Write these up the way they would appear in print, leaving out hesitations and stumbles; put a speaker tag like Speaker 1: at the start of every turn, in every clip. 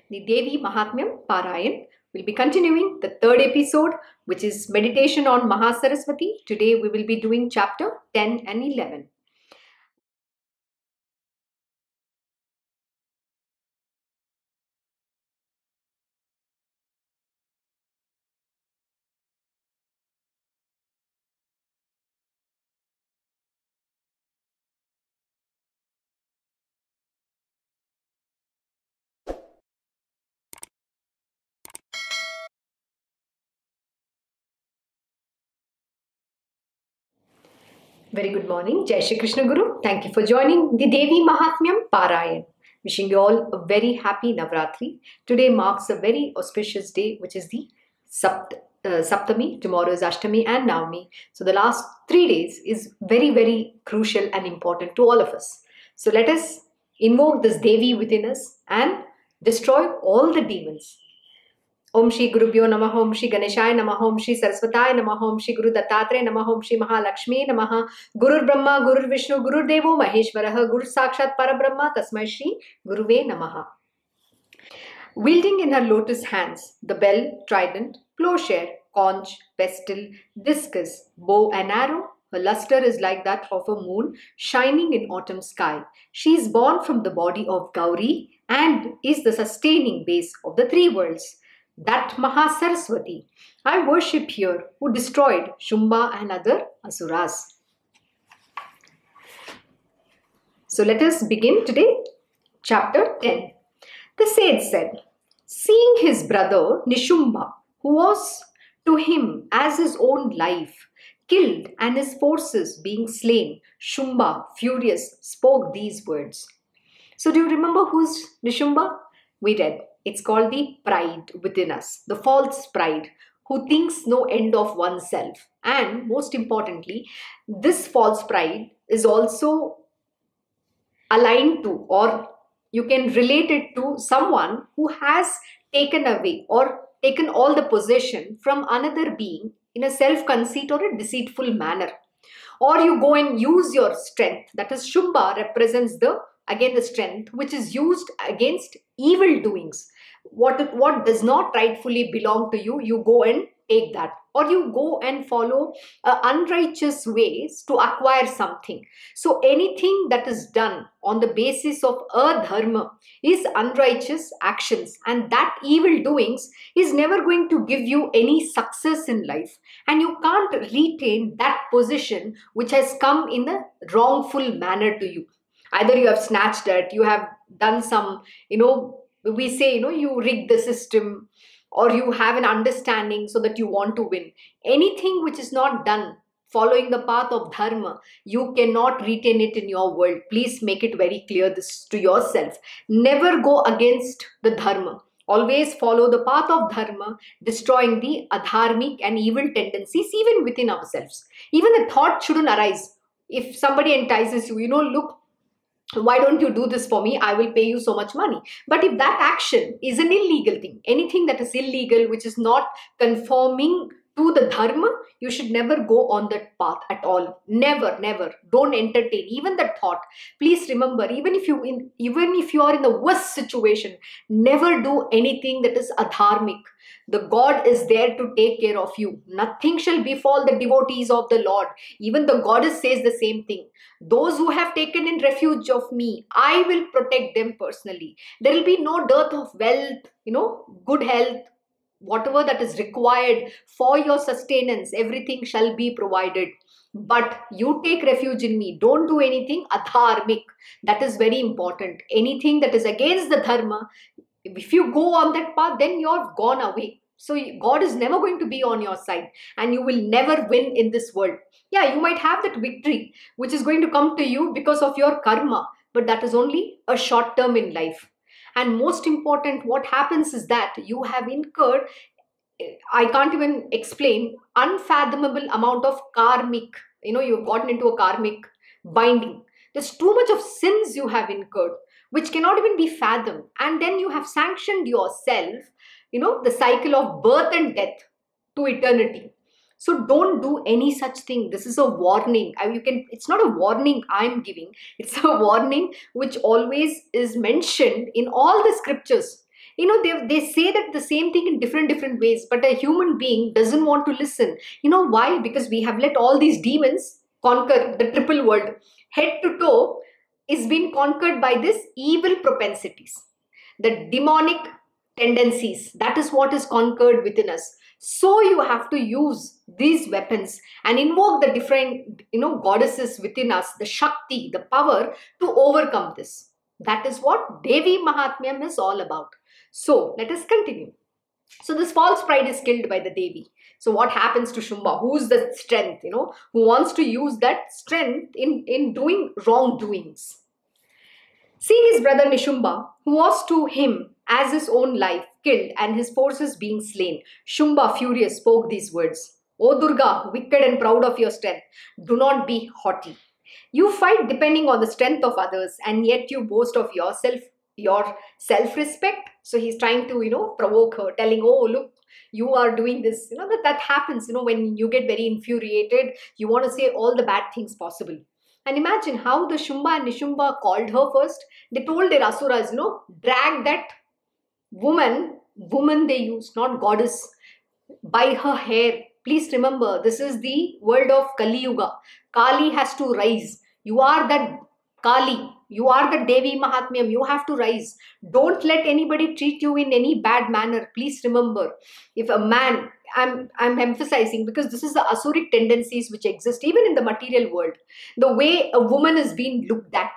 Speaker 1: the Devi Mahatmyam Parayan. We'll be continuing the third episode, which is meditation on Mahasaraswati. Today we will be doing chapter 10 and 11. Very good morning. Jai Shri Krishna Guru. Thank you for joining the Devi Mahatmyam Parayan. Wishing you all a very happy Navratri. Today marks a very auspicious day, which is the Saptami. Tomorrow is Ashtami and Navami. So the last 3 days is very, very crucial and important to all of us. So let us invoke this Devi within us and destroy all the demons. Om Shri Gurubhyo Namah, Om Shri Ganeshaya Namah, Om Shri Saraswataya Namah, Om Shri Guru Dattatreya Namah, Om Shri Mahalakshmi Namah, Gurur Brahma, Gurur Vishnu, Gurur Devo Maheshwaraha, Guru Sakshat Parabrahma, Tasmai Shri Guruve Namaha. Wielding in her lotus hands the bell, trident, plowshare, conch, pestle, discus, bow and arrow, her luster is like that of a moon shining in autumn sky. She is born from the body of Gauri and is the sustaining base of the three worlds. That Mahasaraswati I worship here, who destroyed Shumba and other Asuras. So let us begin today, chapter 10. The sage said, seeing his brother Nishumbha, who was to him as his own life, killed and his forces being slain, Shumba, furious, spoke these words. So do you remember who's Nishumbha? We read. It's called the pride within us, the false pride, who thinks no end of oneself. And most importantly, this false pride is also aligned to, or you can relate it to, someone who has taken away or taken all the possession from another being in a self-conceit or a deceitful manner. Or you go and use your strength, that is Shumba represents the strength which is used against evil doings. What does not rightfully belong to you, you go and take that, or you go and follow unrighteous ways to acquire something. So anything that is done on the basis of a dharma is unrighteous actions, and that evil doings is never going to give you any success in life, and you can't retain that position which has come in a wrongful manner to you. Either you have snatched it, you have done some, we say, you rig the system, or you have an understanding so that you want to win. Anything which is not done following the path of dharma, you cannot retain it in your world. Please make it very clear this to yourself. Never go against the dharma. Always follow the path of dharma, destroying the adharmic and evil tendencies even within ourselves. Even a thought shouldn't arise. If somebody entices you, look, why don't you do this for me? I will pay you so much money. But if that action is an illegal thing, anything that is illegal, which is not conforming to the dharma, you should never go on that path at all. Never, never. Don't entertain even that thought. Please remember, even if you are in the worst situation, never do anything that is adharmic. The God is there to take care of you. Nothing shall befall the devotees of the Lord. Even the goddess says the same thing. Those who have taken in refuge of me, I will protect them personally. There will be no dearth of wealth, good health, whatever that is required for your sustenance, everything shall be provided. But you take refuge in me. Don't do anything adharmic. That is very important. Anything that is against the dharma, if you go on that path, then you're gone away. So God is never going to be on your side, and you will never win in this world. Yeah, you might have that victory which is going to come to you because of your karma, but that is only a short term in life. And most important, what happens is that you have incurred, I can't even explain, unfathomable amount of karmic, you've gotten into a karmic binding. There's too much of sins you have incurred, which cannot even be fathomed. And then you have sanctioned yourself, the cycle of birth and death to eternity. So don't do any such thing. This is a warning. It's not a warning I'm giving. It's a warning which always is mentioned in all the scriptures. They say that the same thing in different ways, but a human being doesn't want to listen. Why? Because we have let all these demons conquer the triple world. Head to toe is being conquered by this evil propensities, the demonic tendencies. That is what is conquered within us. So you have to use these weapons and invoke the different goddesses within us, the Shakti, the power to overcome this. That is what Devi Mahatmyam is all about. So let us continue. So this false pride is killed by the Devi. So what happens to Shumba? Who's the strength, who wants to use that strength in doing wrongdoings? Seeing his brother Nishumba, who was to him as his own life, killed and his forces being slain, Shumba, furious, spoke these words: O Durga, wicked and proud of your strength, do not be haughty. You fight depending on the strength of others, and yet you boast of yourself, your self-respect. So he's trying to, provoke her, telling, oh, look, you are doing this. That happens, when you get very infuriated, you want to say all the bad things possible. And imagine how the Shumba and Nishumba called her first. They told their asuras, drag that woman they use, not goddess, by her hair. Please remember, this is the world of Kali Yuga. Kali has to rise. You are that Kali. You are the Devi Mahatmyam. You have to rise. Don't let anybody treat you in any bad manner. Please remember, if a man, I'm emphasizing because this is the Asuric tendencies which exist even in the material world. The way a woman is being looked at.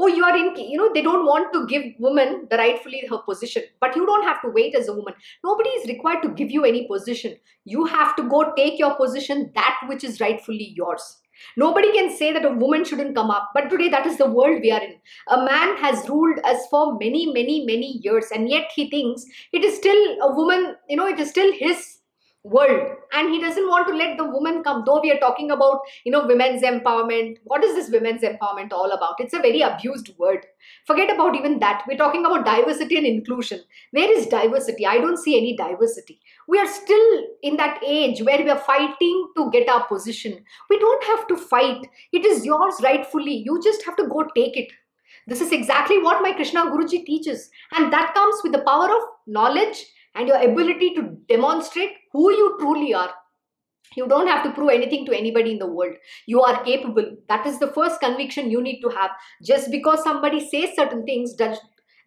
Speaker 1: Oh, you are in, they don't want to give woman the rightfully her position. But you don't have to wait as a woman. Nobody is required to give you any position. You have to go take your position, that which is rightfully yours. Nobody can say that a woman shouldn't come up. But today that is the world we are in. A man has ruled us for many years. And yet he thinks it is still a woman, it is still his world, and he doesn't want to let the woman come. Though we are talking about women's empowerment. What is this women's empowerment all about? It's a very abused word. Forget about even that. We're talking about diversity and inclusion. Where is diversity? I don't see any diversity. We are still in that age where we are fighting to get our position. We don't have to fight. It is yours rightfully. You just have to go take it. This is exactly what my Krishna Guruji teaches, and that comes with the power of knowledge and your ability to demonstrate who you truly are. You don't have to prove anything to anybody in the world. You are capable. That is the first conviction you need to have. Just because somebody says certain things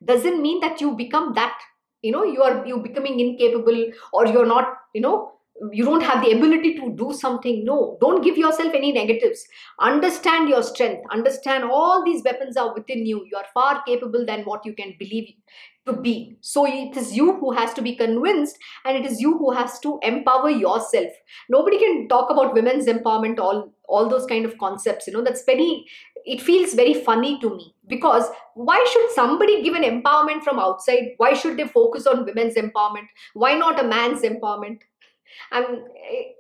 Speaker 1: doesn't mean that you become that. You becoming incapable, or you're not, you don't have the ability to do something. No, don't give yourself any negatives. Understand your strength. Understand all these weapons are within you. You are far capable than what you can believe to be. So it is you who has to be convinced, and it is you who has to empower yourself. Nobody can talk about women's empowerment, all those kind of concepts. It feels very funny to me, because why should somebody give an empowerment from outside? Why should they focus on women's empowerment? Why not a man's empowerment?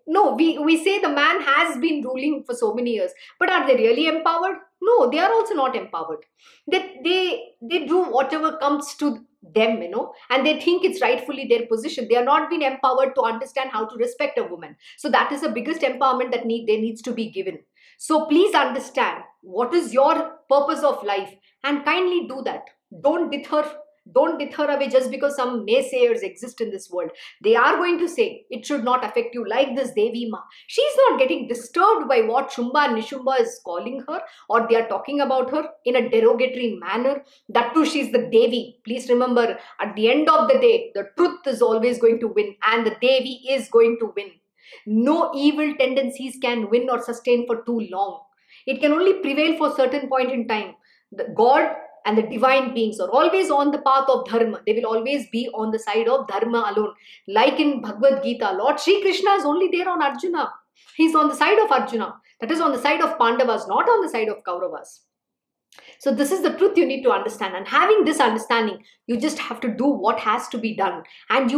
Speaker 1: No, we say the man has been ruling for so many years, but are they really empowered? No, they are also not empowered. They do whatever comes to them, and they think it's rightfully their position. They are not being empowered to understand how to respect a woman. So that is the biggest empowerment that there needs to be given. So please understand what is your purpose of life, and kindly do that. Don't deter away just because some naysayers exist in this world. They are going to say it should not affect you, like this Devi Ma. She's not getting disturbed by what Shumba and Nishumba is calling her, or they are talking about her in a derogatory manner. That too, she's the Devi. Please remember, at the end of the day, the truth is always going to win, and the Devi is going to win. No evil tendencies can win or sustain for too long. It can only prevail for a certain point in time. The God and the divine beings are always on the path of dharma. They will always be on the side of dharma alone. Like in Bhagavad Gita, Lord Shri Krishna is only there on Arjuna. He's on the side of Arjuna. That is on the side of Pandavas, not on the side of Kauravas. So this is the truth you need to understand. And having this understanding, you just have to do what has to be done. And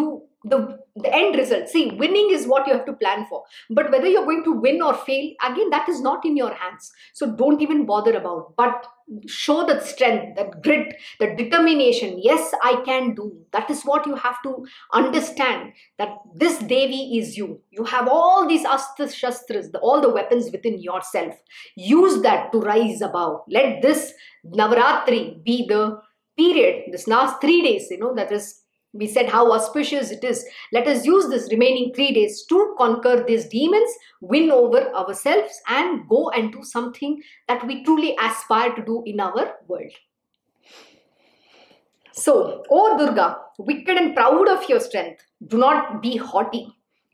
Speaker 1: the end result, see, winning is what you have to plan for. But whether you're going to win or fail, again, that is not in your hands. So don't even bother about. But show that strength, that grit, that determination. Yes, I can do. That is what you have to understand, that this Devi is you. You have all these astras, shastras, all the weapons within yourself. Use that to rise above. Let this Navaratri be the period, this last 3 days, that is We said how auspicious it is. Let us use this remaining 3 days to conquer these demons, win over ourselves, and go and do something that we truly aspire to do in our world. So, O Durga, wicked and proud of your strength, do not be haughty.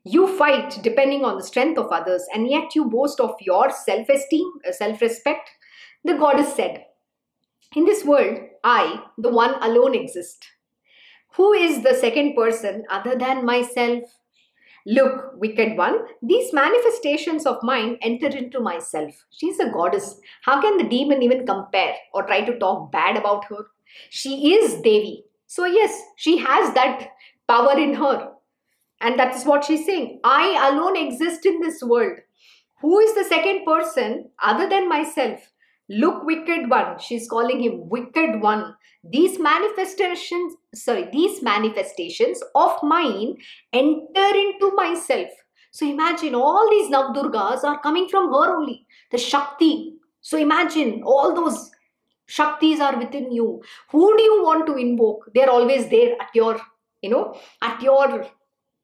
Speaker 1: You fight depending on the strength of others, and yet you boast of your self-esteem, self-respect. The goddess said, in this world, I, the one alone, exist. Who is the second person other than myself? Look, wicked one, these manifestations of mine enter into myself. She's a goddess. How can the demon even compare or try to talk bad about her? She is Devi. So yes, she has that power in her. And that is what she's saying. I alone exist in this world. Who is the second person other than myself? Look, wicked one. She's calling him wicked one. These manifestations of mine enter into myself. So imagine all these Navdurgas are coming from her only. The Shakti. So imagine all those Shaktis are within you. Who do you want to invoke? They're always there at your, at your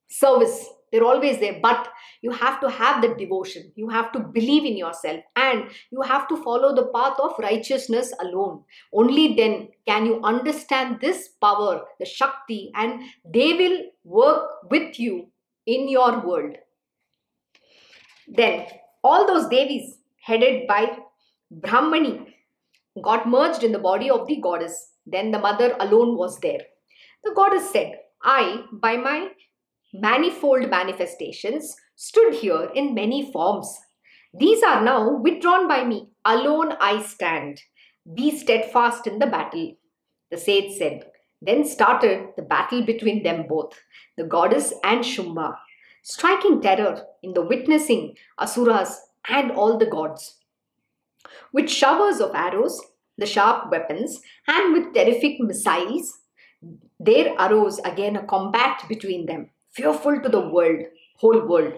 Speaker 1: service. They're always there, but you have to have the devotion. You have to believe in yourself, and you have to follow the path of righteousness alone. Only then can you understand this power, the Shakti, and they will work with you in your world. Then all those Devis headed by Brahmani got merged in the body of the goddess. Then the mother alone was there. The goddess said, I, by my manifold manifestations, stood here in many forms. These are now withdrawn by me. Alone I stand. Be steadfast in the battle. The sage said. Then started the battle between them both, the goddess and Shumba, striking terror in the witnessing Asuras and all the gods. With showers of arrows, the sharp weapons, and with terrific missiles, there arose again a combat between them, fearful to the whole world.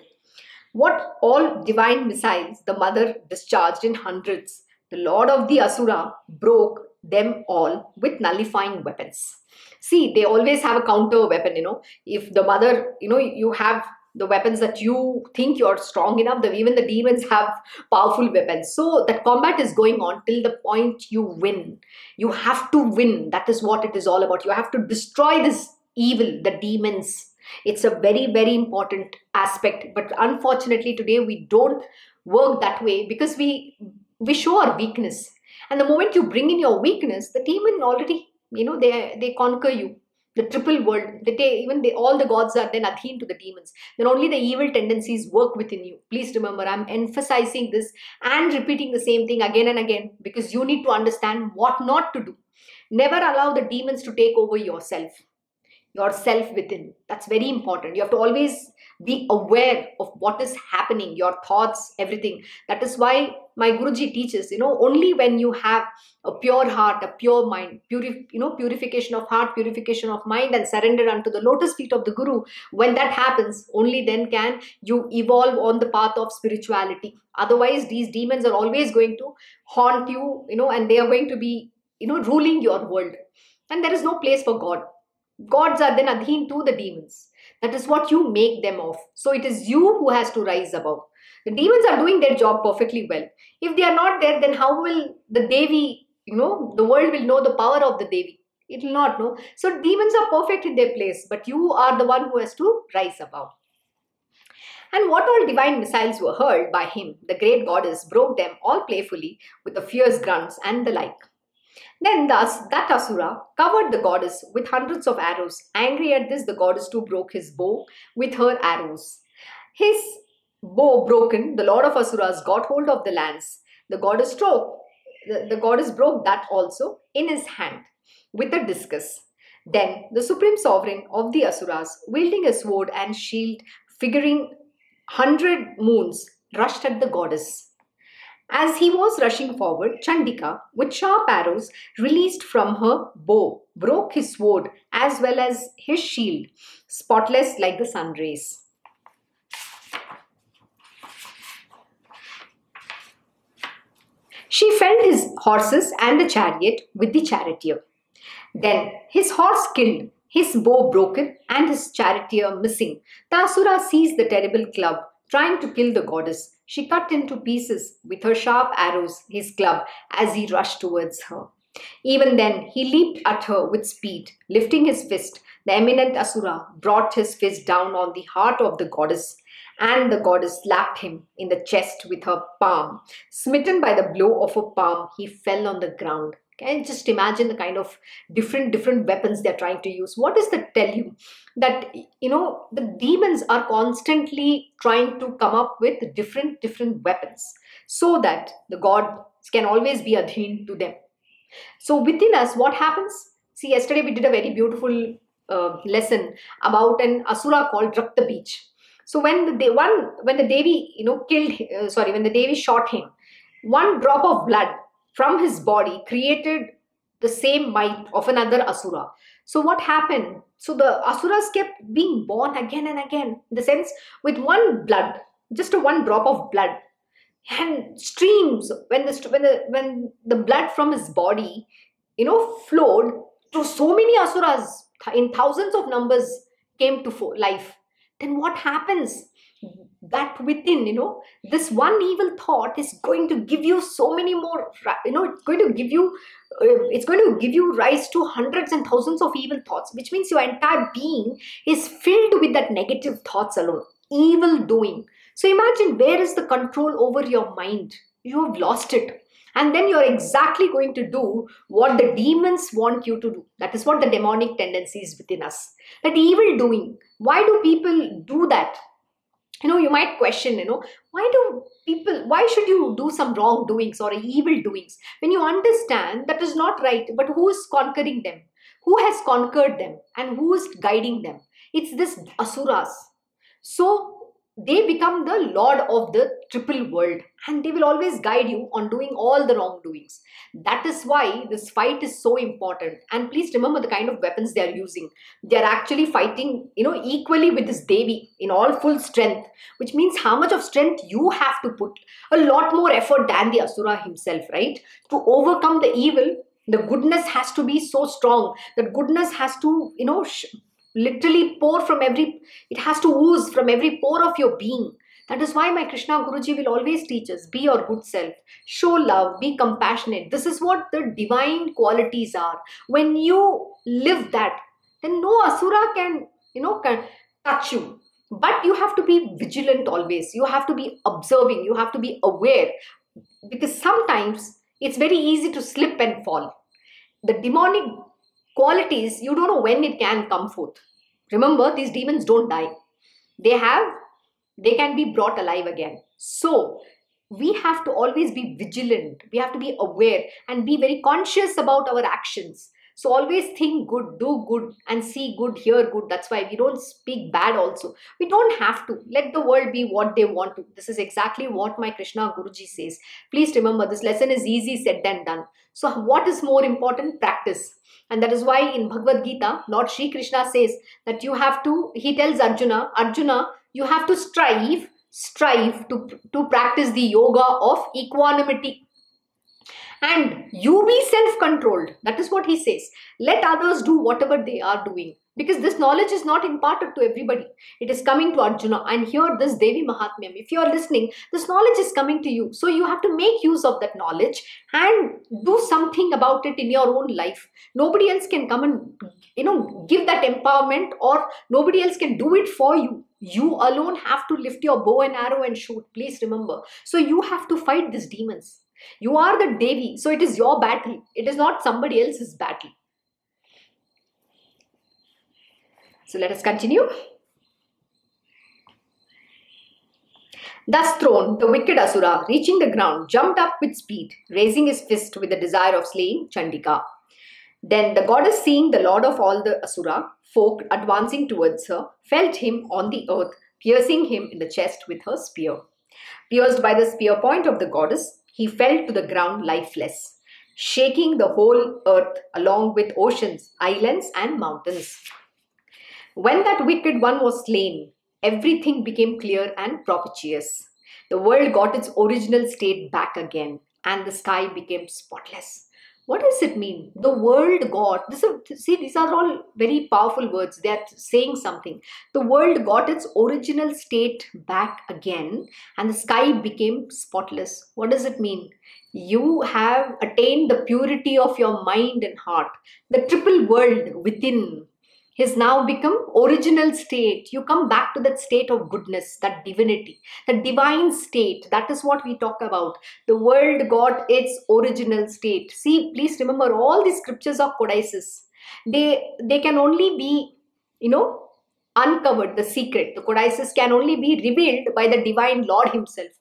Speaker 1: What all divine missiles the mother discharged in hundreds, the lord of the Asura broke them all with nullifying weapons. See, they always have a counter weapon, If the mother, you have the weapons that you think you're strong enough, even the demons have powerful weapons. So that combat is going on till the point you win. You have to win. That is what it is all about. You have to destroy this evil, the demons. It's a very, very important aspect. But unfortunately, today we don't work that way because we show our weakness. And the moment you bring in your weakness, the demon already, they conquer you. The triple world, all the gods are then adhering to the demons. Then only the evil tendencies work within you. Please remember, I'm emphasizing this and repeating the same thing again and again because you need to understand what not to do. Never allow the demons to take over yourself within. That's very important. You have to always be aware of what is happening, your thoughts, everything. That is why my Guruji teaches, only when you have a pure heart, a pure mind, purification of heart, purification of mind, and surrender unto the lotus feet of the Guru, when that happens, only then can you evolve on the path of spirituality. Otherwise, these demons are always going to haunt you, and they are going to be, ruling your world. And there is no place for God. Gods are then adhering to the demons. That is what you make them of. So it is you who has to rise above. The demons are doing their job perfectly well. If they are not there, then how will the Devi, the world will know the power of the Devi? It will not know. So demons are perfect in their place, but you are the one who has to rise above. And what all divine missiles were hurled by him, the great goddess broke them all playfully with the fierce grunts and the like. Then that Asura covered the goddess with hundreds of arrows. Angry at this, the goddess too broke his bow with her arrows. His bow broken, the lord of Asuras got hold of the lance. The goddess broke that also in his hand with a discus. Then the supreme sovereign of the Asuras, wielding a sword and shield figuring 100 moons, rushed at the goddess. As he was rushing forward, Chandika, with sharp arrows released from her bow, broke his sword as well as his shield, spotless like the sun rays. She felled his horses and the chariot with the charioteer. Then his horse killed his bow broken and his charioteer missing. The Asura seized the terrible club, trying to kill the goddess. She cut into pieces with her sharp arrows his club as he rushed towards her. Even then, he leaped at her with speed. Lifting his fist, the eminent Asura brought his fist down on the heart of the goddess, and the goddess slapped him in the chest with her palm. Smitten by the blow of her palm, he fell on the ground. Can you just imagine the kind of different weapons they're trying to use? What does that tell you? That, the demons are constantly trying to come up with different weapons so that the god can always be adherent to them. So within us, what happens? See, yesterday we did a very beautiful lesson about an asura called Rakta Beach. So when the Devi, when the Devi shot him, one drop of blood from his body created the same might of another asura. So what happened? So the asuras kept being born again and again, in the sense with one blood, just a one drop of blood, and streams when the blood from his body flowed to so many asuras in thousands of numbers came to life. Then what happens? That within, this one evil thought is going to give you so many more, it's going to give you rise to hundreds and thousands of evil thoughts, which means your entire being is filled with that negative thoughts alone, evil doing. So imagine, where is the control over your mind? You have lost it. And then you're exactly going to do what the demons want you to do. That is what the demonic tendency is within us. That evil doing. Why do people do that? You might question, why should you do some wrong doings or evil doings? When you understand that is not right, but who is conquering them? Who has conquered them? And who is guiding them? It's this asuras. So they become the lord of the triple world, and they will always guide you on doing all the wrongdoings. That is why this fight is so important. And please remember the kind of weapons they are using. They are actually fighting, equally with this Devi in all full strength, which means how much of strength you have to put. A lot more effort than the Asura himself, right? To overcome the evil, the goodness has to be so strong. That goodness has to, literally it has to ooze from every pore of your being. That is why my Krishna Guruji will always teach us, be your good self, show love, be compassionate. This is what the divine qualities are. When you live that, then no asura can touch you. But you have to be vigilant always. You have to be observing. You have to be aware. Because sometimes it's very easy to slip and fall. The demonic qualities, you don't know when it can come forth. Remember, these demons don't die. They can be brought alive again. So we have to always be vigilant. We have to be aware and be very conscious about our actions. So always think good, do good, and see good, hear good. That's why we don't speak bad also. We don't have to. Let the world be what they want to. This is exactly what my Krishna Guruji says. Please remember, this lesson is easy said than done. So what is more important? Practice. And that is why in Bhagavad Gita, Lord Shri Krishna says that he tells Arjuna, you have to strive to practice the yoga of equanimity. And you be self-controlled. That is what he says. Let others do whatever they are doing. Because this knowledge is not imparted to everybody. It is coming to Arjuna. And here this Devi Mahatmyam, if you are listening, this knowledge is coming to you. So you have to make use of that knowledge and do something about it in your own life. Nobody else can come and give that empowerment, or nobody else can do it for you. You alone have to lift your bow and arrow and shoot. Please remember. So you have to fight these demons. You are the Devi. So it is your battle. It is not somebody else's battle. So let us continue. Thus thrown, the wicked Asura, reaching the ground, jumped up with speed, raising his fist with the desire of slaying Chandika. Then the goddess, seeing the lord of all the Asura folk advancing towards her, felled him on the earth, piercing him in the chest with her spear. Pierced by the spear point of the goddess, he fell to the ground lifeless, shaking the whole earth along with oceans, islands, and mountains. When that wicked one was slain, everything became clear and propitious. The world got its original state back again, and the sky became spotless. What does it mean? The world got this. See, these are all very powerful words. They are saying something. The world got its original state back again, and the sky became spotless. What does it mean? You have attained the purity of your mind and heart. The triple world within has now become original state. You come back to that state of goodness, that divinity, the divine state. That is what we talk about. The world got its original state. See, please remember, all these scriptures of codices, they can only be, you know, uncovered. The secret, the codices can only be revealed by the divine Lord himself.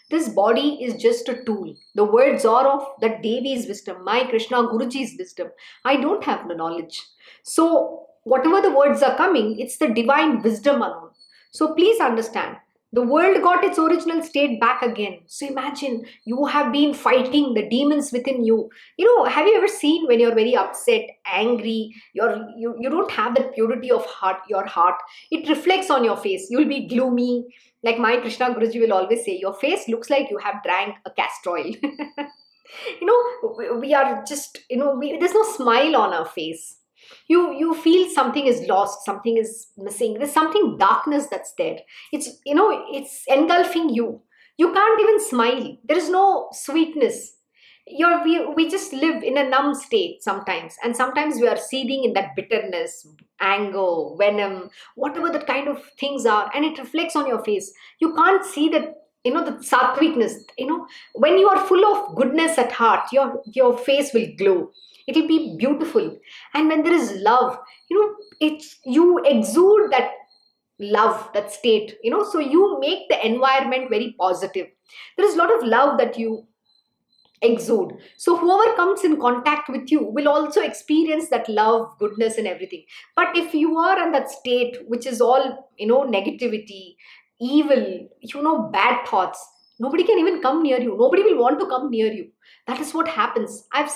Speaker 1: This body is just a tool. The words are of that Devi's wisdom, my Krishna Guruji's wisdom. I don't have the knowledge. So whatever the words are coming, it's the divine wisdom alone. So please understand, the world got its original state back again. So imagine you have been fighting the demons within you. You know, have you ever seen when you're very upset, angry, you don't have that purity of heart, your heart. It reflects on your face. You'll be gloomy. Like my Krishna Guruji will always say, your face looks like you have drank a castor oil. You know, we are just, you know, there's no smile on our face. You feel something is lost, something is missing. There's something darkness that's there. It's, you know, it's engulfing you. You can't even smile. There is no sweetness. We just live in a numb state sometimes, and sometimes we are seething in that bitterness, anger, venom, whatever that kind of things are, and it reflects on your face. You can't see that, you know, the sattvicness. You know, when you are full of goodness at heart, your face will glow. It'll be beautiful. And when there is love, you know, it's, you exude that love, that state, you know, so you make the environment very positive. There is a lot of love that you exude. So whoever comes in contact with you will also experience that love, goodness, and everything. But if you are in that state which is all, you know, negativity, evil, you know, bad thoughts, nobody can even come near you. Nobody will want to come near you. That is what happens. I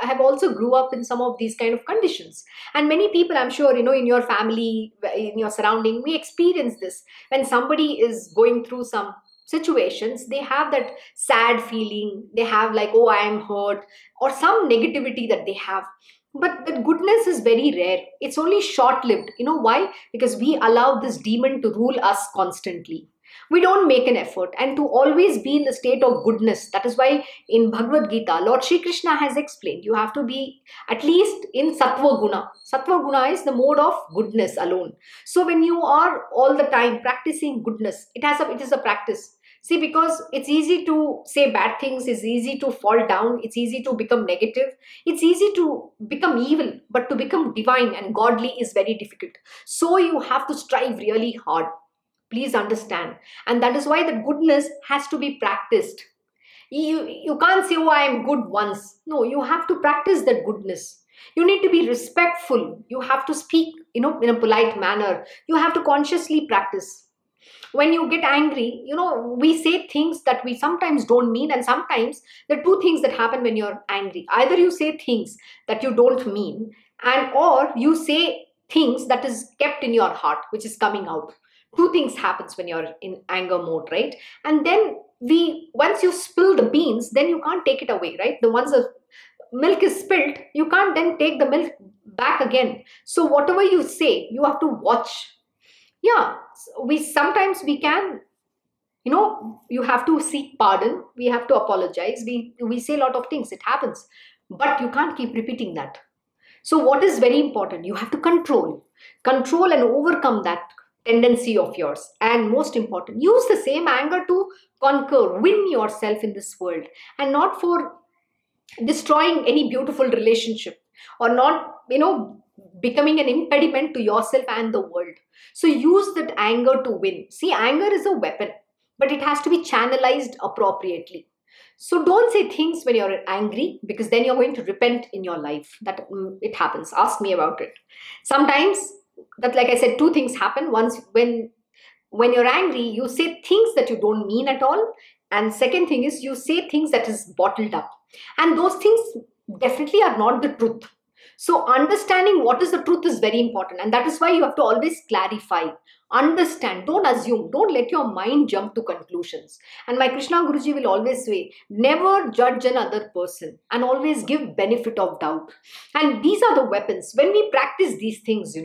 Speaker 1: have also grew up in some of these kind of conditions. And many people, I'm sure, you know, in your family, in your surrounding, we experience this. When somebody is going through some situations, they have that sad feeling. They have like, oh, I am hurt, or some negativity that they have. But that goodness is very rare. It's only short-lived. You know why? Because we allow this demon to rule us constantly. We don't make an effort and to always be in the state of goodness. That is why in Bhagavad Gita, Lord Shri Krishna has explained, you have to be at least in Sattva Guna. Sattva Guna is the mode of goodness alone. So when you are all the time practicing goodness, it is a practice. See, because it's easy to say bad things, it's easy to fall down, it's easy to become negative, it's easy to become evil, but to become divine and godly is very difficult. So you have to strive really hard. Please understand. And that is why that goodness has to be practiced. You can't say, oh, I am good once. No, you have to practice that goodness. You need to be respectful. You have to speak, you know, in a polite manner. You have to consciously practice. When you get angry, you know, we say things that we sometimes don't mean, and sometimes there are two things that happen when you're angry. Either you say things that you don't mean, and or you say things that is kept in your heart, which is coming out. Two things happens when you're in anger mode, right? And then once you spill the beans, then you can't take it away, right? Once the milk is spilled, you can't then take the milk back again. So whatever you say, you have to watch. Yeah, sometimes we can, you know, you have to seek pardon. We have to apologize. We say a lot of things. It happens, but you can't keep repeating that. So what is very important? You have to control and overcome that tendency of yours. And most important, use the same anger to conquer, win yourself in this world, and not for destroying any beautiful relationship, or not, you know, becoming an impediment to yourself and the world. So use that anger to win. See, anger is a weapon, but it has to be channelized appropriately. So don't say things when you're angry, because then you're going to repent in your life. That it happens. Ask me about it. Sometimes that, like I said, two things happen. Once, when you're angry, you say things that you don't mean at all. And second thing is, you say things that is bottled up. And those things definitely are not the truth. So understanding what is the truth is very important, and that is why you have to always clarify, understand, don't assume, don't let your mind jump to conclusions. And my Krishna Guruji will always say, never judge another person and always give benefit of doubt. And these are the weapons. When we practice these things,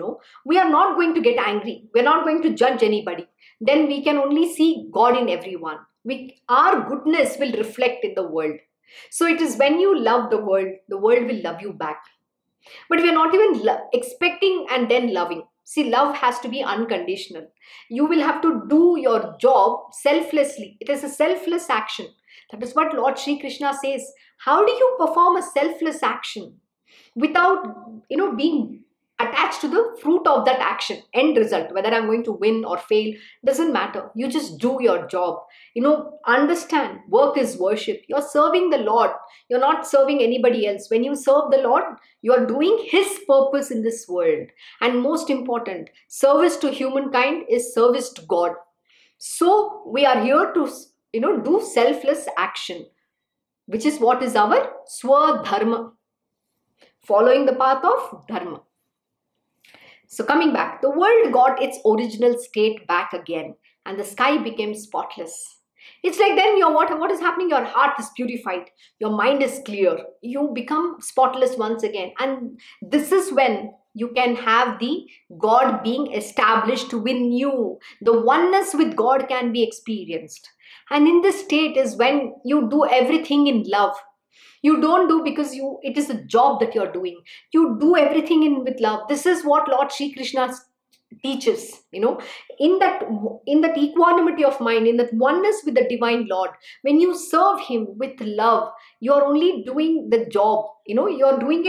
Speaker 1: we are not going to get angry. We're not going to judge anybody. Then we can only see God in everyone. Our goodness will reflect in the world. So it is when you love the world will love you back. But we are not even expecting and then loving. See, love has to be unconditional. You will have to do your job selflessly. It is a selfless action. That is what Lord Sri Krishna says. How do you perform a selfless action without, being attached to the fruit of that action, end result, whether I'm going to win or fail, doesn't matter. You just do your job. Understand, work is worship. You're serving the Lord. You're not serving anybody else. When you serve the Lord, you are doing His purpose in this world. And most important, service to humankind is service to God. So we are here to, do selfless action, which is what is our swadharma, following the path of dharma. So coming back, the world got its original state back again, and the sky became spotless. It's like then what is happening? Your heart is purified, your mind is clear, you become spotless once again. And this is when you can have the God being established within you. The oneness with God can be experienced. And in this state is when you do everything in love. You don't do because it is a job that you're doing. You do everything with love. This is what Lord Sri Krishna teaches, in that equanimity of mind, in that oneness with the divine Lord. When you serve Him with love, you're only doing the job, you're doing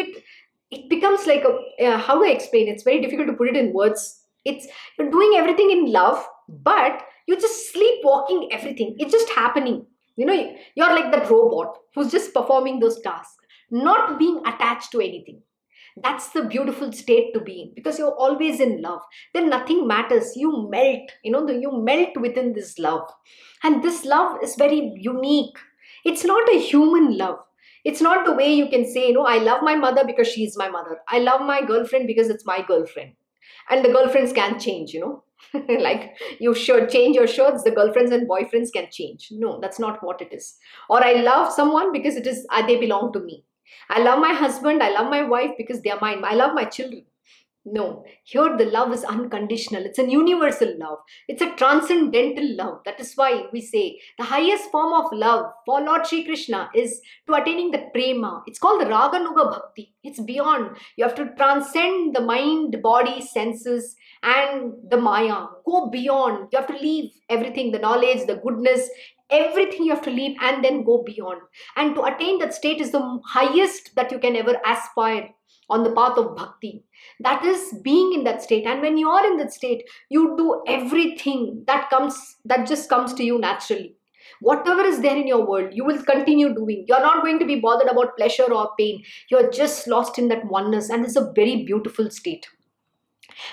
Speaker 1: it becomes like how do I explain? It's very difficult to put it in words. You're doing everything in love, but you're just sleepwalking everything. It's just happening. You're like that robot who's just performing those tasks, not being attached to anything. That's the beautiful state to be in, because you're always in love. Then nothing matters. You melt, you melt within this love. And this love is very unique. It's not a human love. It's not the way you can say, I love my mother because she's my mother. I love my girlfriend because it's my girlfriend. And the girlfriends can change, like you should change your shirts, the girlfriends and boyfriends can change. No, that's not what it is. Or I love someone because they belong to me. I love my husband, I love my wife because they are mine. I love my children. No, here the love is unconditional. It's a universal love. It's a transcendental love. That is why we say the highest form of love for Lord Sri Krishna is to attaining the prema. It's called the Raganuga Bhakti. It's beyond. You have to transcend the mind, body, senses, and the Maya. Go beyond. You have to leave everything, the knowledge, the goodness, everything you have to leave and then go beyond. And to attain that state is the highest that you can ever aspire on the path of bhakti. That is being in that state. And when you are in that state, you do everything that just comes to you naturally. Whatever is there in your world, you will continue doing. You're not going to be bothered about pleasure or pain. You're just lost in that oneness, and it's a very beautiful state.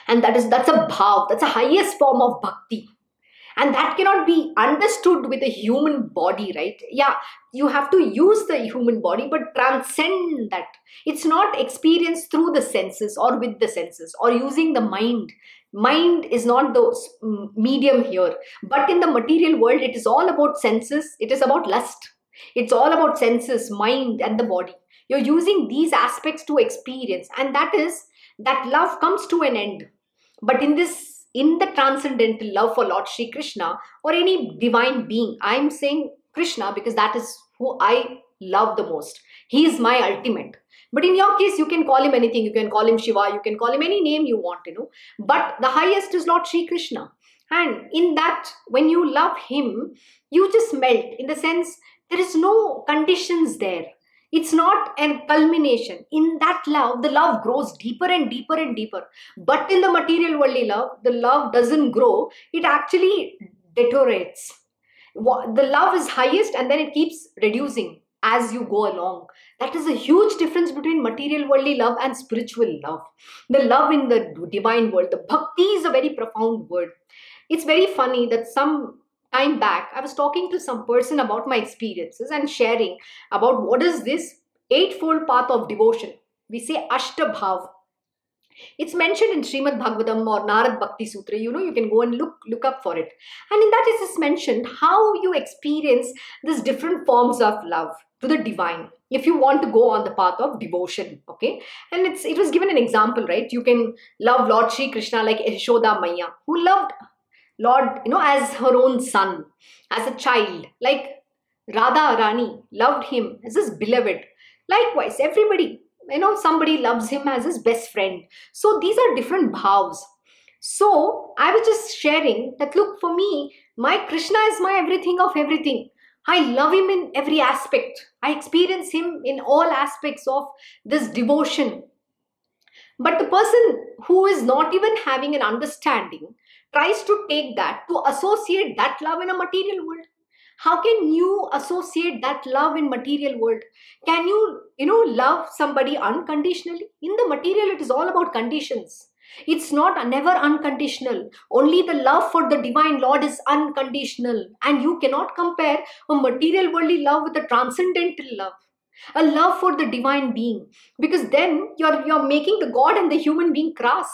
Speaker 1: And that's a bhav, that's a highest form of bhakti. And that cannot be understood with a human body, right? Yeah, you have to use the human body, but transcend that. It's not experienced through the senses or with the senses or using the mind. Mind is not the medium here. But in the material world, it is all about senses. It is about lust. It's all about senses, mind, and the body. You're using these aspects to experience. And that love comes to an end. But in the transcendental love for Lord Sri Krishna or any divine being, I'm saying Krishna because that is who I love the most. He is my ultimate. But in your case, you can call him anything. You can call him Shiva. You can call him any name you want, But the highest is Lord Sri Krishna. And in that, when you love him, you just melt. In the sense, there is no conditions there. It's not a culmination. In that love, the love grows deeper and deeper and deeper. But in the material worldly love, the love doesn't grow. It actually deteriorates. The love is highest and then it keeps reducing as you go along. That is a huge difference between material worldly love and spiritual love. The love in the divine world, the bhakti is a very profound word. It's very funny that some time back, I was talking to some person about my experiences and sharing about what is this eightfold path of devotion. We say Ashtabhav. It's mentioned in Srimad Bhagavatam or Narad Bhakti Sutra. You can go and look up for it. And in that it is mentioned how you experience these different forms of love to the divine if you want to go on the path of devotion. Okay. And it was given an example, right? You can love Lord Shri Krishna like Yashoda Maya, who loved Lord, as her own son, as a child, like Radha Rani loved him as his beloved. Likewise, everybody, somebody loves him as his best friend. So these are different bhavs. So I was just sharing that, look, for me, my Krishna is my everything of everything. I love him in every aspect. I experience him in all aspects of this devotion. But the person who is not even having an understanding tries to take that to associate that love in a material world. How can you associate that love in material world? Can you, love somebody unconditionally? In the material, it is all about conditions. It's not never unconditional. Only the love for the divine Lord is unconditional. And you cannot compare a material worldly love with a transcendental love, a love for the divine being, because then you're making the God and the human being cross.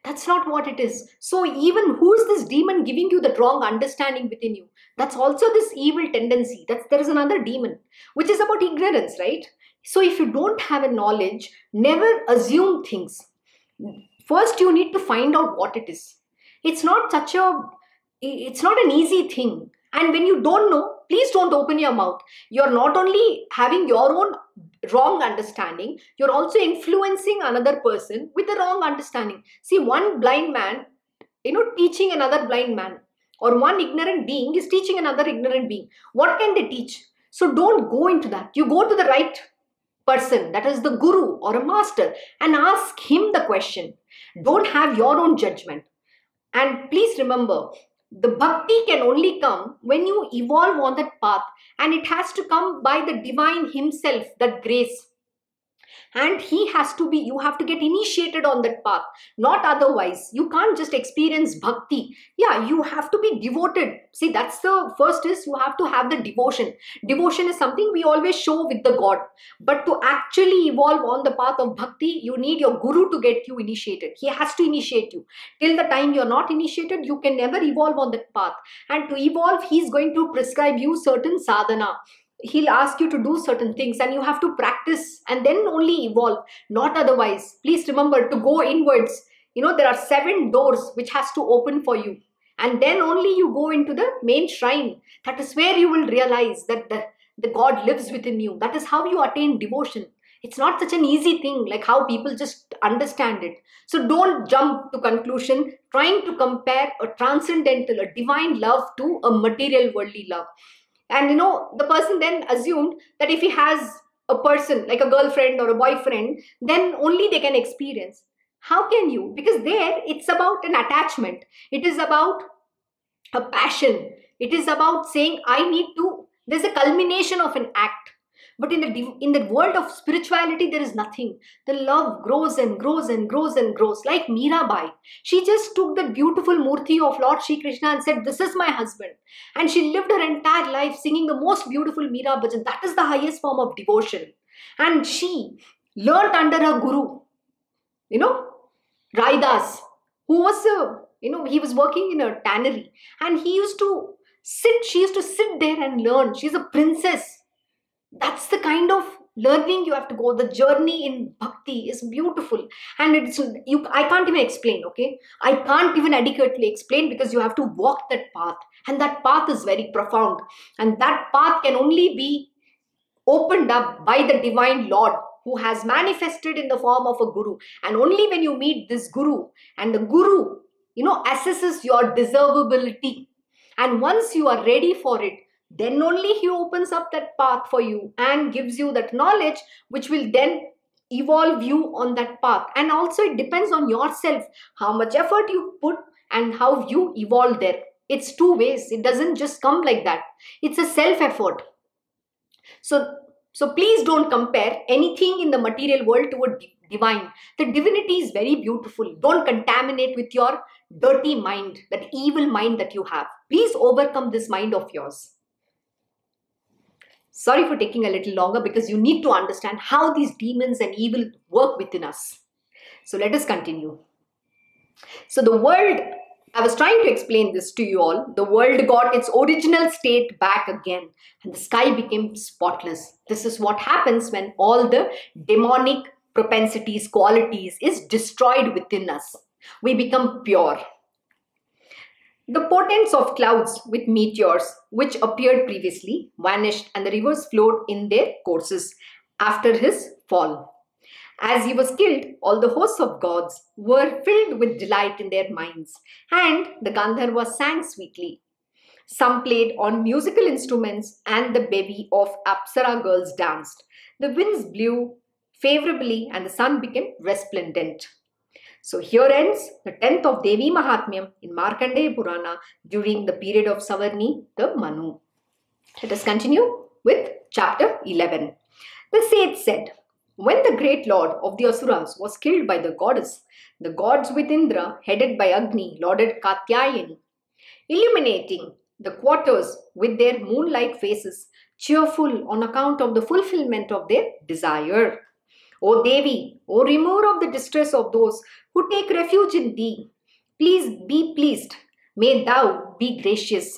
Speaker 1: That's not what it is. So even who is this demon giving you the wrong understanding within you? That's also this evil tendency. There is another demon, which is about ignorance, right? So if you don't have a knowledge, never assume things. First, you need to find out what it is. It's not an easy thing. And when you don't know, please don't open your mouth. You're not only having your own wrong understanding, you're also influencing another person with the wrong understanding. See, one blind man, teaching another blind man, or one ignorant being is teaching another ignorant being. What can they teach? So don't go into that. You go to the right person, that is the guru or a master, and ask him the question. Don't have your own judgment. And please remember, the bhakti can only come when you evolve on that path, and it has to come by the divine himself, that grace. And you have to get initiated on that path, not otherwise. You can't just experience bhakti. Yeah, you have to be devoted. See, that's the first is you have to have the devotion. Devotion is something we always show with the God. But to actually evolve on the path of bhakti, you need your guru to get you initiated. He has to initiate you. Till the time you're not initiated, you can never evolve on that path. And to evolve, he's going to prescribe you certain sadhana. He'll ask you to do certain things, and you have to practice and then only evolve, not otherwise. Please remember to go inwards. There are 7 doors which has to open for you, and then only you go into the main shrine. That is where you will realize that the God lives within you. That is how you attain devotion. It's not such an easy thing like how people just understand it. So don't jump to conclusion trying to compare a transcendental, a divine love to a material worldly love. And the person then assumed that if he has a person like a girlfriend or a boyfriend, then only they can experience. How can you? Because there it's about an attachment. It is about a passion. It is about saying, there's a culmination of an act. But in the world of spirituality, there is nothing. The love grows and grows and grows and grows. Like Mirabai. She just took the beautiful murti of Lord Shri Krishna and said, this is my husband. And she lived her entire life singing the most beautiful Mira Bhajan. That is the highest form of devotion. And she learnt under her guru, Raidas, who was he was working in a tannery. And she used to sit there and learn. She's a princess. That's the kind of learning you have to go. The journey in bhakti is beautiful, and I can't even explain. Okay, I can't even adequately explain, because you have to walk that path, and that path is very profound, and that path can only be opened up by the divine Lord, who has manifested in the form of a guru. And only when you meet this guru, and the guru assesses your deservability, and once you are ready for it, then only he opens up that path for you and gives you that knowledge, which will then evolve you on that path. And also it depends on yourself, how much effort you put and how you evolve there. It's 2 ways. It doesn't just come like that. It's a self-effort. So please don't compare anything in the material world to a divine. The divinity is very beautiful. Don't contaminate with your dirty mind, that evil mind that you have. Please overcome this mind of yours. Sorry for taking a little longer because you need to understand how these demons and evil work within us. So let us continue. So the world, I was trying to explain this to you all. The world got its original state back again and the sky became spotless. This is what happens when all the demonic propensities, qualities is destroyed within us. We become pure. The portents of clouds with meteors, which appeared previously, vanished and the rivers flowed in their courses after his fall. As he was killed, all the hosts of gods were filled with delight in their minds, and the Gandharvas sang sweetly. Some played on musical instruments, and the bevy of Apsara girls danced. The winds blew favorably, and the sun became resplendent. So here ends the 10th of Devi Mahatmyam in Markandeya Purana during the period of Savarni, the Manu. Let us continue with chapter 11. The sage said, when the great lord of the Asuras was killed by the gods with Indra, headed by Agni, lauded Katyayani, illuminating the quarters with their moon-like faces, cheerful on account of the fulfillment of their desire. O Devi, O remover of the distress of those who take refuge in thee, please be pleased. May thou be gracious.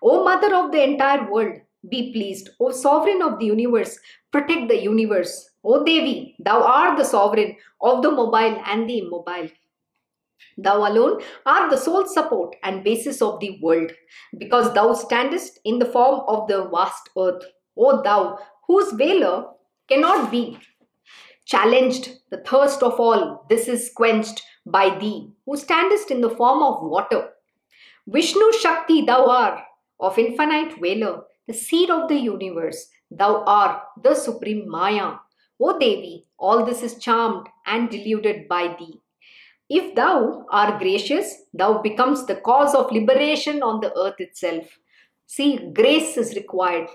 Speaker 1: O mother of the entire world, be pleased. O sovereign of the universe, protect the universe. O Devi, thou art the sovereign of the mobile and the immobile. Thou alone art the sole support and basis of the world, because thou standest in the form of the vast earth. O thou, whose valor cannot be challenged, the thirst of all, this is quenched by thee, who standest in the form of water. Vishnu Shakti thou art, of infinite valor, the seed of the universe. Thou art the supreme Maya. O Devi, all this is charmed and deluded by thee. If thou art gracious, thou becomes the cause of liberation on the earth itself. See, grace is required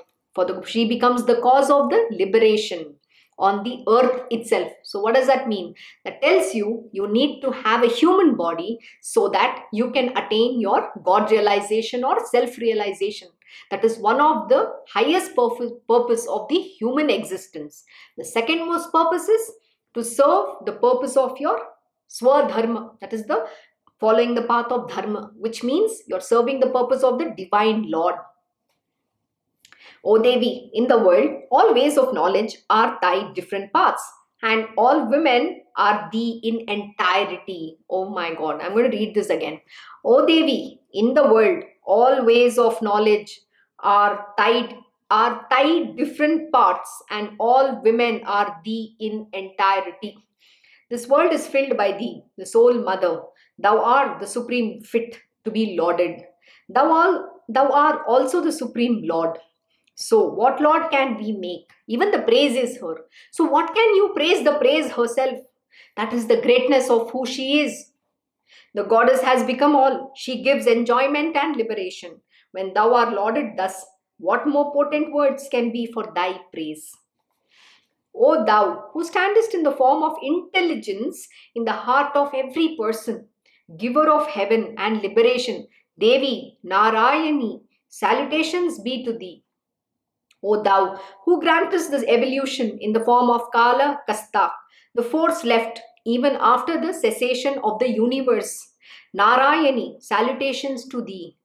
Speaker 1: she becomes the cause of the liberation on the earth itself. So what does that mean? That tells you need to have a human body so that you can attain your God realization or self-realization. That is one of the highest purpose of the human existence. The second most purpose is to serve the purpose of your Swadharma, that is the following the path of Dharma, which means you're serving the purpose of the Divine Lord. O Devi, in the world, all ways of knowledge are thy different paths, and all women are thee in entirety. Oh my God, I'm going to read this again. O Devi, in the world, all ways of knowledge are thy different parts, and all women are thee in entirety. This world is filled by thee, the sole mother. Thou art the supreme fit to be lauded. Thou art also the supreme Lord. So what Lord can we make? Even the praise is her. So what can you praise? The praise herself. That is the greatness of who she is. The goddess has become all. She gives enjoyment and liberation. When thou art lauded thus, what more potent words can be for thy praise? O thou, who standest in the form of intelligence in the heart of every person, giver of heaven and liberation, Devi, Narayani, salutations be to thee. O thou, who grantest this evolution in the form of Kala Kasta, the force left even after the cessation of the universe, Narayani, salutations to thee.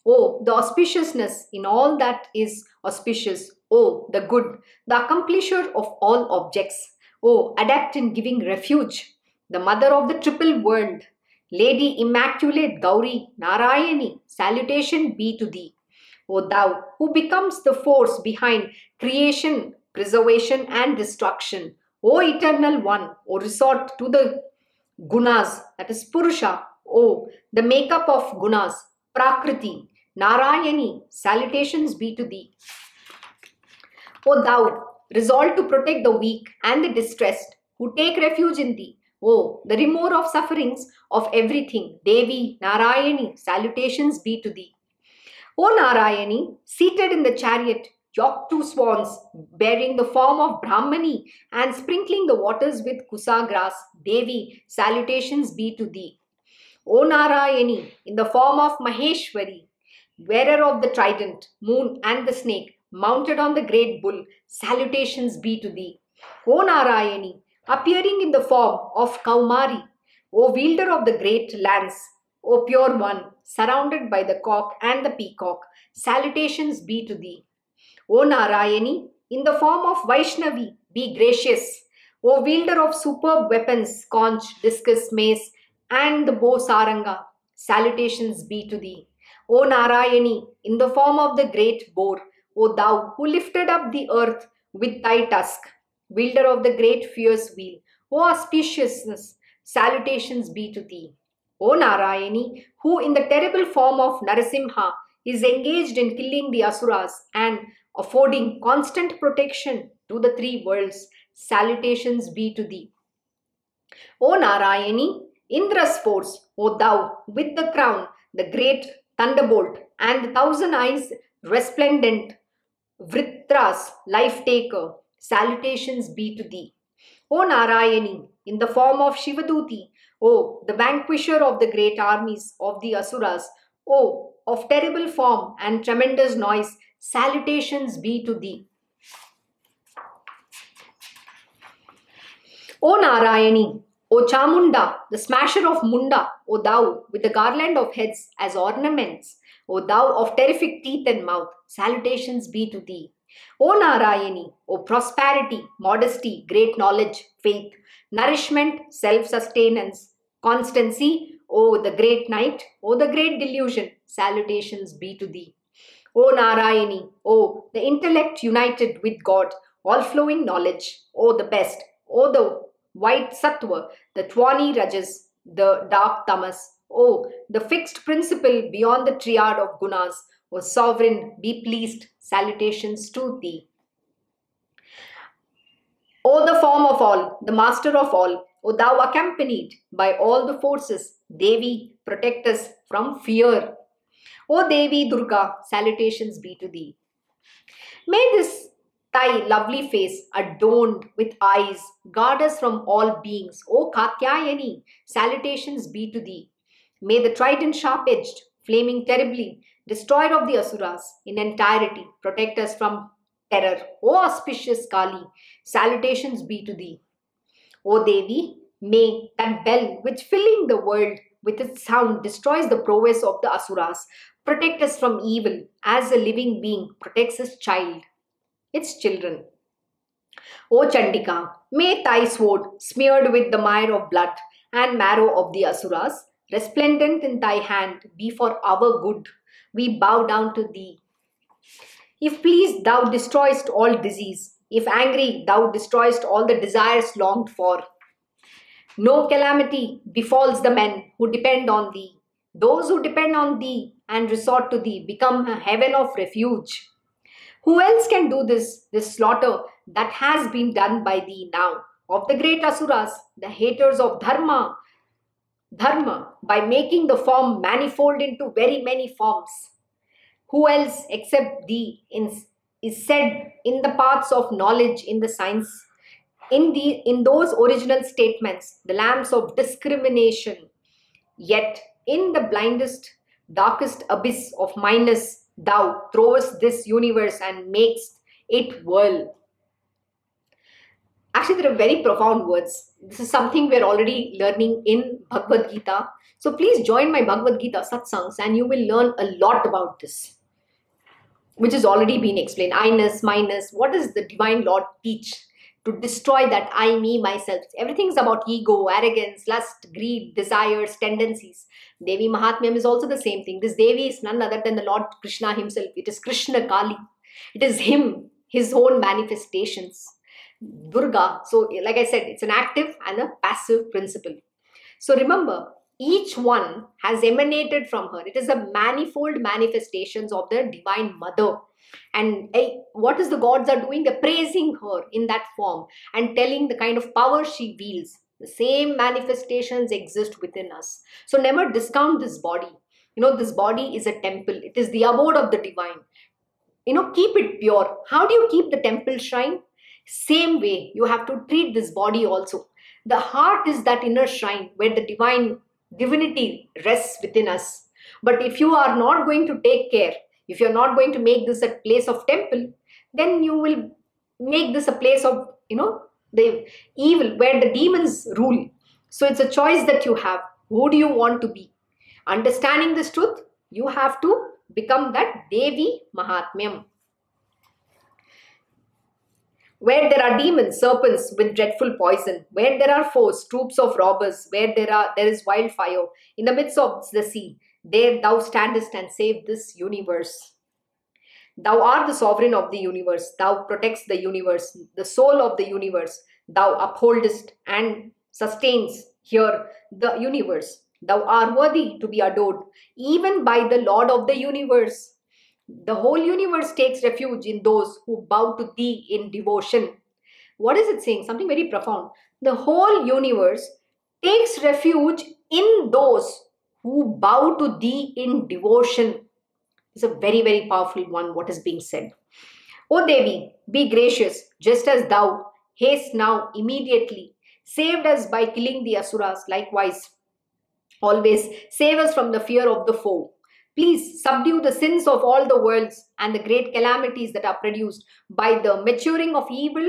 Speaker 1: O, the auspiciousness in all that is auspicious. O, the good, the accomplisher of all objects. O, adept in giving refuge, the mother of the triple world. Lady Immaculate Gauri, Narayani, salutation be to thee. O thou, who becomes the force behind creation, preservation and destruction. O Eternal One, O resort to the gunas, that is Purusha. O, the makeup of gunas, Prakriti, Narayani, salutations be to thee. O thou, resolved to protect the weak and the distressed, who take refuge in thee. O, the remover of sufferings of everything, Devi, Narayani, salutations be to thee. O Narayani, seated in the chariot, yoke two swans, bearing the form of Brahmani and sprinkling the waters with kusa grass, Devi, salutations be to thee. O Narayani, in the form of Maheshwari, wearer of the trident, moon and the snake, mounted on the great bull, salutations be to thee. O Narayani, appearing in the form of Kaumari, O wielder of the great lance, O pure one, surrounded by the cock and the peacock, salutations be to thee. O Narayani, in the form of Vaishnavi, be gracious. O wielder of superb weapons, conch, discus, mace, and the bow saranga, salutations be to thee. O Narayani, in the form of the great boar, O thou who lifted up the earth with thy tusk, wielder of the great fierce wheel, O auspiciousness, salutations be to thee. O Narayani, who in the terrible form of Narasimha is engaged in killing the Asuras and affording constant protection to the three worlds, salutations be to thee. O Narayani, Indra's force, O thou with the crown, the great thunderbolt, and the 1,000 eyes resplendent, Vritra's life taker, salutations be to thee. O Narayani, in the form of Shivaduti, O the vanquisher of the great armies of the Asuras, O of terrible form and tremendous noise, salutations be to thee. O Narayani, O Chamunda, the smasher of Munda, O thou with the garland of heads as ornaments, O thou of terrific teeth and mouth, salutations be to thee. O Narayani, O prosperity, modesty, great knowledge, faith, nourishment, self-sustenance, constancy, O the great night, O the great delusion, salutations be to thee. O Narayani, O the intellect united with God, all-flowing knowledge, O the best, O the white sattva, the Twani rajas, the dark tamas, O the fixed principle beyond the triad of gunas, O sovereign, be pleased, salutations to thee. O the form of all, the master of all, O thou accompanied by all the forces, Devi, protect us from fear. O Devi Durga, salutations be to thee. May this thy lovely face, adorned with eyes, guard us from all beings. O Katyayani, salutations be to thee. May the trident sharp-edged, flaming terribly, destroyer of the Asuras, in entirety, protect us from terror. O auspicious Kali, salutations be to thee. O Devi, may that bell which filling the world with its sound destroys the prowess of the Asuras, protect us from evil as a living being protects his child, its children. O Chandika, may thy sword, smeared with the mire of blood and marrow of the Asuras, resplendent in thy hand, be for our good. We bow down to thee. If pleased, thou destroyest all disease. If angry, thou destroyest all the desires longed for. No calamity befalls the men who depend on thee. Those who depend on thee and resort to thee become a heaven of refuge. Who else can do this slaughter that has been done by thee now of the great Asuras, the haters of Dharma, by making the form manifold into very many forms? Who else except thee is said in the paths of knowledge, in the science, in those original statements, the lamps of discrimination? Yet in the blindest, darkest abyss of minus, thou throwest this universe and makest it whirl. Actually, there are very profound words. This is something we're already learning in Bhagavad Gita. So please join my Bhagavad Gita satsangs and you will learn a lot about this, which has already been explained. I-ness, minus, what does the Divine Lord teach to destroy that I, me, myself? Everything is about ego, arrogance, lust, greed, desires, tendencies. Devi Mahatmyam is also the same thing. This Devi is none other than the Lord Krishna himself. It is Krishna Kali. It is him, his own manifestations. Durga. So like I said, it's an active and a passive principle. So remember, each one has emanated from her. It is a manifold manifestations of the Divine Mother. And what is the gods are doing? They're praising her in that form and telling the kind of power she wields. The same manifestations exist within us. So never discount this body. This body is a temple. It is the abode of the divine. Keep it pure. How do you keep the temple shrine? Same way, you have to treat this body also. The heart is that inner shrine where the divinity rests within us. But if you are not going to take care, If you're not going to make this a place of temple, then you will make this a place of, the evil, where the demons rule. So it's a choice that you have. Who do you want to be? Understanding this truth, you have to become that Devi Mahatmyam. Where there are demons, serpents with dreadful poison, where there are foes, troops of robbers, where there is wildfire, in the midst of the sea, there thou standest and save this universe. Thou art the sovereign of the universe. Thou protects the universe, the soul of the universe. Thou upholdest and sustains here the universe. Thou art worthy to be adored, even by the Lord of the universe. The whole universe takes refuge in those who bow to thee in devotion. What is it saying? Something very profound. The whole universe takes refuge in those who bow to thee in devotion. It's a very, very powerful one, what is being said. O Devi, be gracious, just as thou haste now immediately, saved us by killing the Asuras. Likewise, always save us from the fear of the foe. Please subdue the sins of all the worlds and the great calamities that are produced by the maturing of evil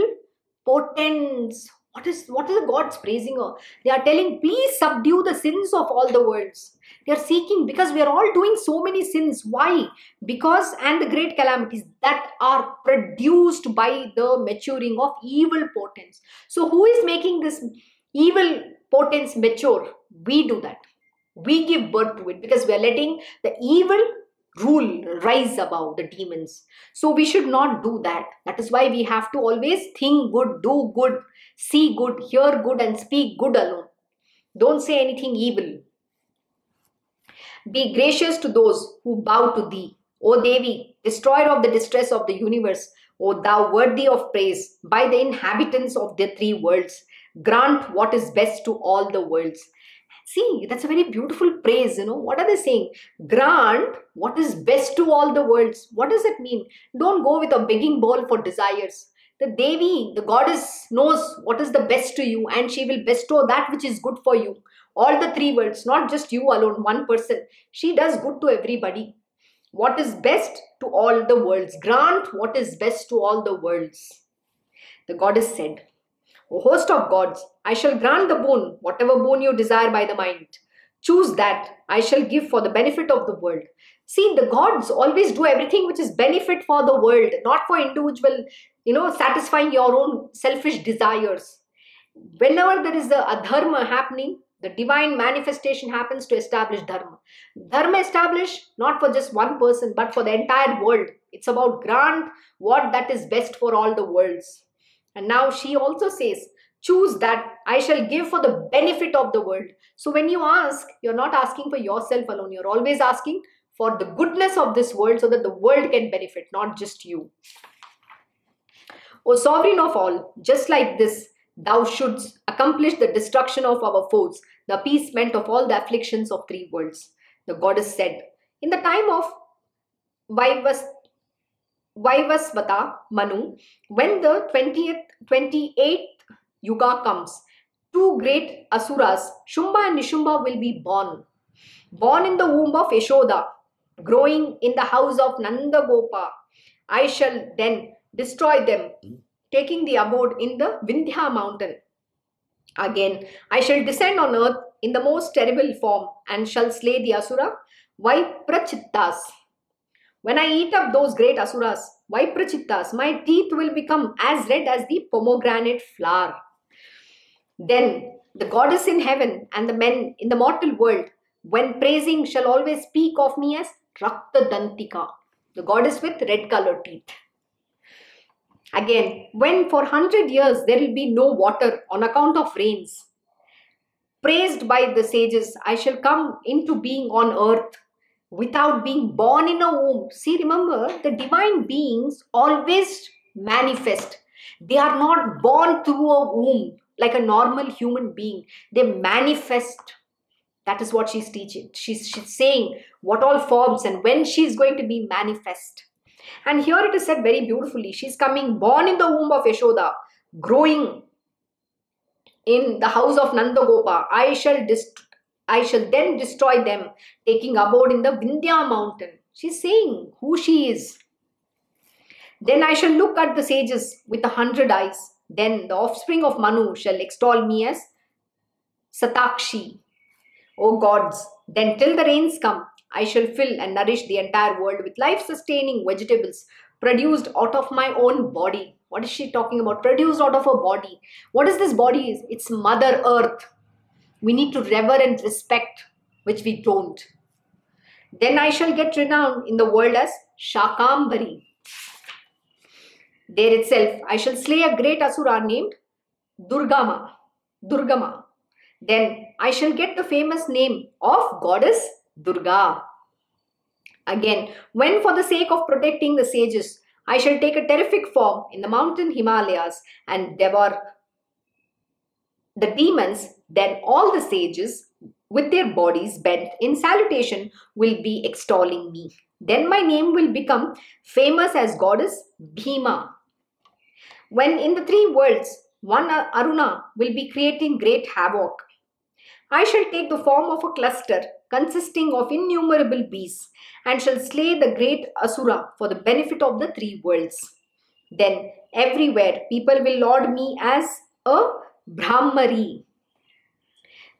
Speaker 1: portents. What is the gods praising her? They are telling, please subdue the sins of all the worlds. They are seeking, because we are all doing so many sins. Why? Because, and the great calamities that are produced by the maturing of evil portents. So who is making this evil portents mature? We do that. We give birth to it, because we are letting the evil rule rise above the demons. So we should not do that. That is why we have to always think good, do good, see good, hear good, and speak good alone. Don't say anything evil. Be gracious to those who bow to thee. O Devi, destroyer of the distress of the universe, O thou worthy of praise by the inhabitants of the three worlds, grant what is best to all the worlds. See, that's a very beautiful praise, What are they saying? Grant what is best to all the worlds. What does it mean? Don't go with a begging bowl for desires. The Devi, the goddess, knows what is the best to you, and she will bestow that which is good for you. All the three worlds, not just you alone, one person. She does good to everybody. What is best to all the worlds. Grant what is best to all the worlds. The goddess said, O host of gods, I shall grant the boon, whatever boon you desire by the mind. Choose that, I shall give for the benefit of the world. See, the gods always do everything which is benefit for the world, not for individual, satisfying your own selfish desires. Whenever there is a dharma happening, the divine manifestation happens to establish dharma. Dharma established not for just one person, but for the entire world. It's about grant what that is best for all the worlds. And now she also says, choose that, I shall give for the benefit of the world. So when you ask, you're not asking for yourself alone. You're always asking for the goodness of this world, so that the world can benefit, not just you. O sovereign of all, just like this, thou shouldst accomplish the destruction of our foes, the appeasement of all the afflictions of three worlds. The goddess said, in the time of Vaivasvata Manu, when the 28th Yuga comes, two great Asuras, Shumba and Nishumba, will be born. Born in the womb of Yashoda, growing in the house of Nandagopa. I shall then destroy them, taking the abode in the Vindhya mountain. Again, I shall descend on earth in the most terrible form and shall slay the Asura Viprachittas. When I eat up those great Asuras, Viprachittas, my teeth will become as red as the pomegranate flower. Then the goddess in heaven and the men in the mortal world, when praising, shall always speak of me as Rakta Dantika, the goddess with red colored teeth. Again, when for 100 years there will be no water on account of rains, praised by the sages, I shall come into being on earth without being born in a womb. See, remember, the divine beings always manifest. They are not born through a womb like a normal human being. They manifest. That is what she's teaching. She's saying what all forms and when she's going to be manifest. And here it is said very beautifully. She's coming born in the womb of Yashoda, growing in the house of Nandagopa. I shall then destroy them, taking abode in the Vindhya mountain. She's saying who she is. Then I shall look at the sages with 100 eyes. Then the offspring of Manu shall extol me as Satakshi. O gods, then till the rains come, I shall fill and nourish the entire world with life-sustaining vegetables produced out of my own body. What is she talking about? Produced out of her body. What is this body? It's Mother Earth. We need to revere and respect, which we don't. Then I shall get renowned in the world as Shakambari. There itself, I shall slay a great Asura named Durgama. Then I shall get the famous name of goddess Durga. Again, when for the sake of protecting the sages, I shall take a terrific form in the mountain Himalayas and devour the demons, then all the sages with their bodies bent in salutation will be extolling me. Then my name will become famous as goddess Bhima. When in the three worlds, one Aruna will be creating great havoc, I shall take the form of a cluster consisting of innumerable beasts and shall slay the great Asura for the benefit of the three worlds. Then everywhere people will laud me as a Brahmari.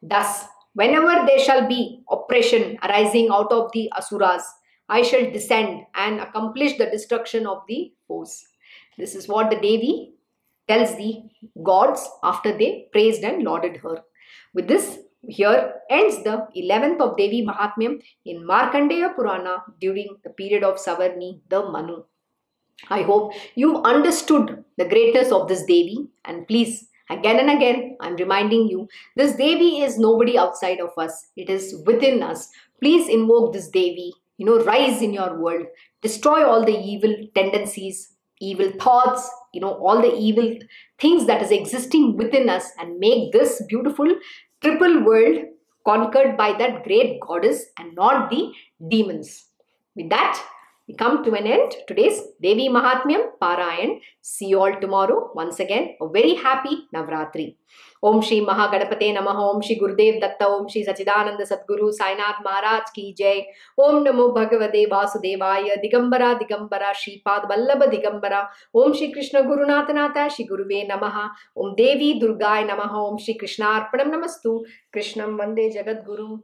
Speaker 1: Thus, whenever there shall be oppression arising out of the Asuras, I shall descend and accomplish the destruction of the foes. This is what the Devi tells the gods after they praised and lauded her. With this, here ends the 11th of Devi Mahatmyam in Markandeya Purana during the period of Savarni, the Manu. I hope you understood the greatness of this Devi, and please, again and again, I am reminding you, this Devi is nobody outside of us. It is within us. Please invoke this Devi. Rise in your world. Destroy all the evil tendencies, evil thoughts, all the evil things that is existing within us, and make this beautiful triple world conquered by that great goddess and not the demons. With that, we come to an end today's Devi Mahatmyam Parayan. See you all tomorrow. Once again, a very happy Navratri. Om Shri Mahagadapate Namaha. Om Shri Gurudev Datta. Om Shri Sachidananda Sadguru Sainath Maharaj Ki Jai. Om Namo Bhagavate Vasudevaya. Digambara Digambara Shripad Vallabha Digambara. Om Shri Krishna Gurunathanatha Shri Guruve Namaha. Om Devi Durgai Namaha. Om Shri Krishna Arpanam Namastu. Krishnam Vande Jagadguru.